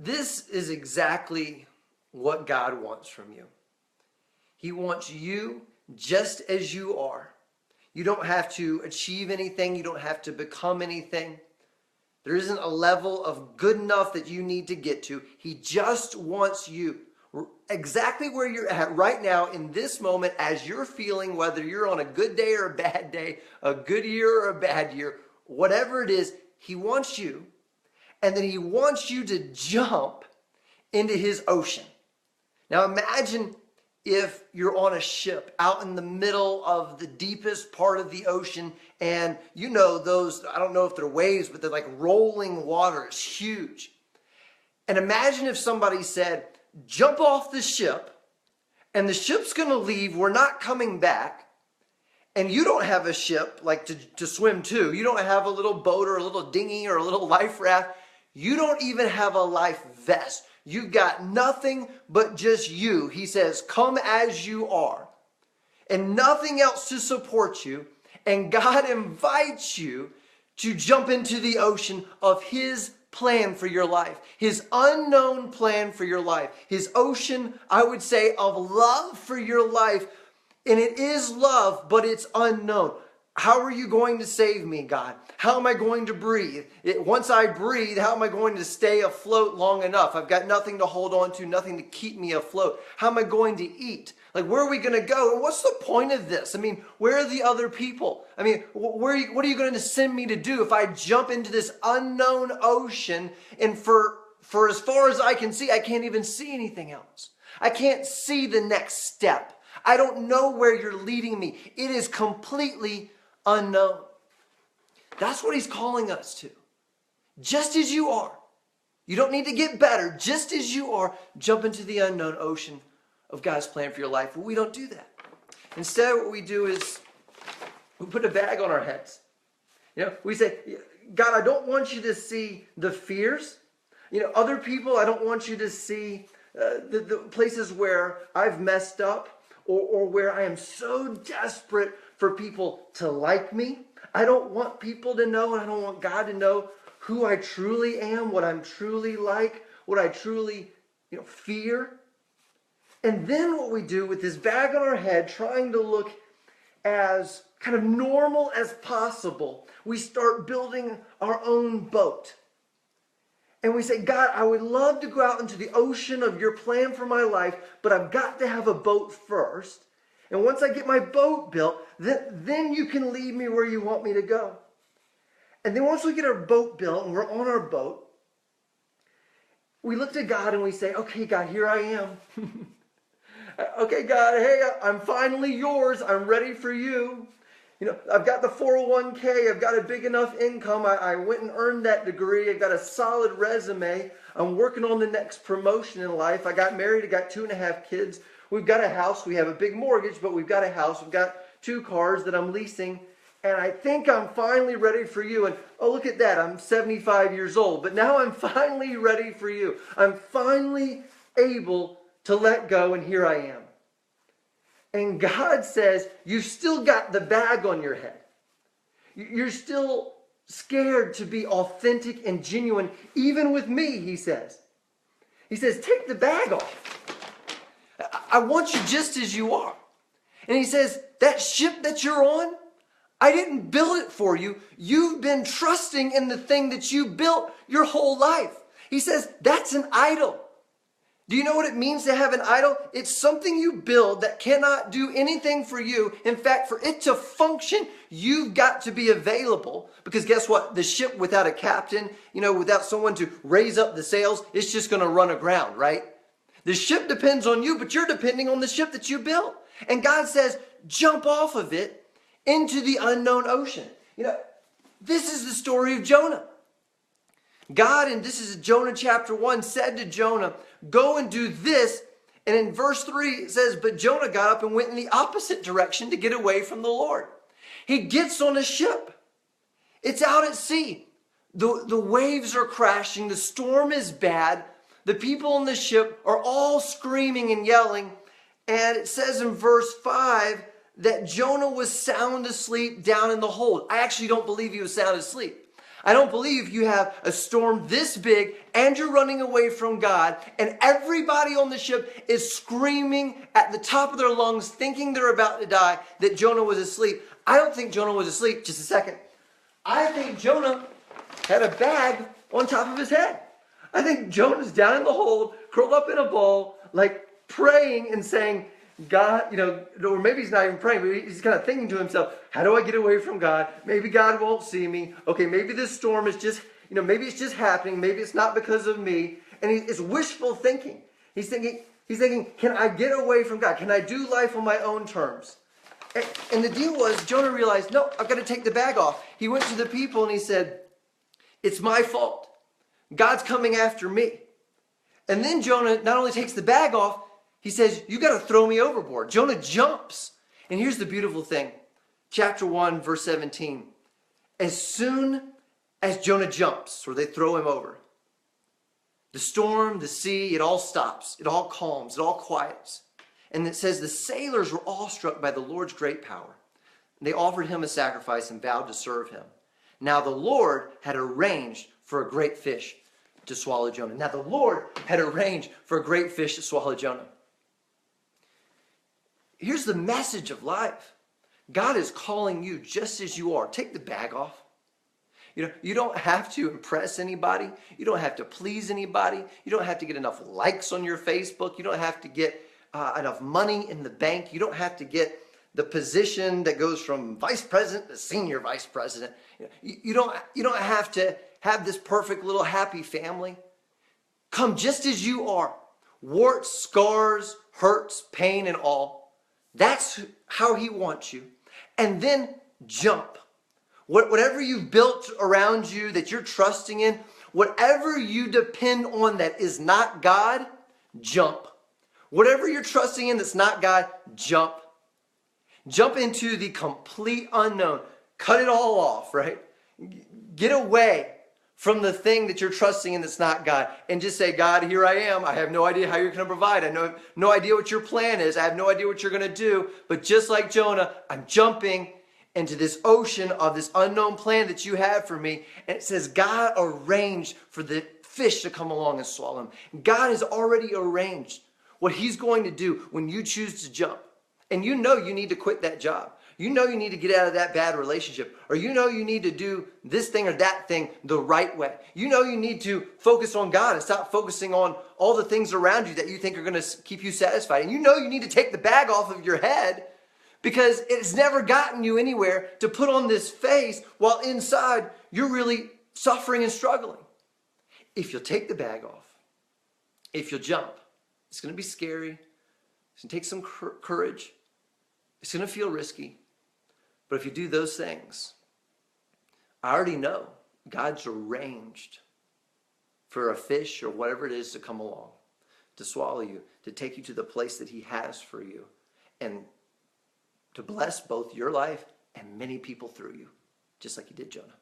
This is exactly what God wants from you. He wants you just as you are. You don't have to achieve anything. You don't have to become anything. There isn't a level of good enough that you need to get to. He just wants you exactly where you're at right now in this moment as you're feeling, whether you're on a good day or a bad day, a good year or a bad year, whatever it is, he wants you. And then he wants you to jump into his ocean. Now imagine if you're on a ship out in the middle of the deepest part of the ocean, and you know those, I don't know if they're waves, but they're like rolling water. It's huge. And imagine if somebody said, jump off the ship, and the ship's going to leave. We're not coming back. And you don't have a ship like to swim to. You don't have a little boat or a little dinghy or a little life raft. You don't even have a life vest. You've got nothing but just you. He says, come as you are, and nothing else to support you. And God invites you to jump into the ocean of his plan for your life, his unknown plan for your life, his ocean, I would say, of love for your life. And it is love, but it's unknown. How are you going to save me, God? How am I going to breathe? Once I breathe, how am I going to stay afloat long enough? I've got nothing to hold on to, nothing to keep me afloat. How am I going to eat? Like, where are we going to go? And what's the point of this? I mean, where are the other people? I mean, what are you going to send me to do if I jump into this unknown ocean? And for as far as I can see, I can't even see anything else. I can't see the next step. I don't know where you're leading me. It is completely unknown. That's what he's calling us to. Just as you are. You don't need to get better. Just as you are, jump into the unknown ocean of God's plan for your life. But we don't do that. Instead, what we do is we put a bag on our heads. We say, God, I don't want you to see the fears. Other people, I don't want you to see the places where I've messed up or where I am so desperate for people to like me. I don't want people to know, and I don't want God to know who I truly am, what I'm truly like, what I truly fear. And then what we do with this bag on our head, trying to look as kind of normal as possible, we start building our own boat. And we say, God, I would love to go out into the ocean of your plan for my life, but I've got to have a boat first. And once I get my boat built, then you can lead me where you want me to go. And then once we get our boat built and we're on our boat, we look to God and we say, okay, God, here I am. Okay, God, hey, I'm finally yours. I'm ready for you. I've got the 401k. I've got a big enough income. I went and earned that degree. I've got a solid resume. I'm working on the next promotion in life. I got married. I got 2.5 kids. We've got a house. We have a big mortgage, but we've got a house. We've got 2 cars that I'm leasing. And I think I'm finally ready for you. And oh, look at that. I'm 75 years old. But now I'm finally ready for you. I'm finally able to let go, and here I am. And God says, you've still got the bag on your head. You're still scared to be authentic and genuine, even with me, he says. He says, take the bag off. I want you just as you are. And he says, that ship that you're on, I didn't build it for you. You've been trusting in the thing that you built your whole life. He says, that's an idol. Do you know what it means to have an idol? It's something you build that cannot do anything for you. In fact, for it to function, you've got to be available. Because guess what? The ship without a captain, without someone to raise up the sails, it's just going to run aground, right? The ship depends on you, but you're depending on the ship that you built. And God says, jump off of it into the unknown ocean. This is the story of Jonah. God, and this is Jonah chapter 1, said to Jonah, go and do this. And in verse 3, it says, but Jonah got up and went in the opposite direction to get away from the Lord. He gets on a ship. It's out at sea. The waves are crashing. The storm is bad. The people on the ship are all screaming and yelling. And it says in verse 5 that Jonah was sound asleep down in the hold. I actually don't believe he was sound asleep. I don't believe you have a storm this big and you're running away from God and everybody on the ship is screaming at the top of their lungs thinking they're about to die that Jonah was asleep. I don't think Jonah was asleep. Just a second. I think Jonah had a bag on top of his head. I think Jonah's down in the hold, curled up in a ball, like praying and saying, God, or maybe he's not even praying, but he's kind of thinking to himself, how do I get away from God? Maybe God won't see me. Okay, maybe this storm is just, maybe it's just happening. Maybe it's not because of me. And it's wishful thinking. He's thinking, can I get away from God? Can I do life on my own terms? And the deal was, Jonah realized, no, I've got to take the bag off. He went to the people and he said, it's my fault. God's coming after me. And then Jonah not only takes the bag off, he says, you got to throw me overboard. Jonah jumps. And here's the beautiful thing. Chapter 1, verse 17. As soon as Jonah jumps, or they throw him over, the storm, the sea, it all stops. It all calms. It all quiets. And it says the sailors were awestruck by the Lord's great power. They offered him a sacrifice and vowed to serve him. Now the Lord had arranged for a great fish to swallow Jonah. Now the Lord had arranged for a great fish to swallow Jonah. Here's the message of life. God is calling you just as you are. Take the bag off. You don't have to impress anybody. You don't have to please anybody. You don't have to get enough likes on your Facebook. You don't have to get enough money in the bank. You don't have to get the position that goes from vice president to senior vice president. You don't have to have this perfect little happy family. Come just as you are. Warts, scars, hurts, pain, and all. That's how he wants you. And then jump. Whatever you've built around you that you're trusting in, whatever you depend on that is not God, jump. Whatever you're trusting in that's not God, jump. Jump into the complete unknown. Cut it all off, right? Get away from the thing that you're trusting in that's not God. And just say, God, here I am. I have no idea how you're going to provide. I have no idea what your plan is. I have no idea what you're going to do. But just like Jonah, I'm jumping into this ocean of this unknown plan that you have for me. And it says God arranged for the fish to come along and swallow him. God has already arranged what he's going to do when you choose to jump. And you know you need to quit that job. You know you need to get out of that bad relationship. Or you know you need to do this thing or that thing the right way. You know you need to focus on God and stop focusing on all the things around you that you think are going to keep you satisfied. And you know you need to take the bag off of your head because it's never gotten you anywhere to put on this face while inside you're really suffering and struggling. If you'll take the bag off, if you'll jump, it's going to be scary. It's going to take some courage. It's going to feel risky. But if you do those things, I already know God's arranged for a fish or whatever it is to come along, to swallow you, to take you to the place that he has for you, and to bless both your life and many people through you, just like he did Jonah.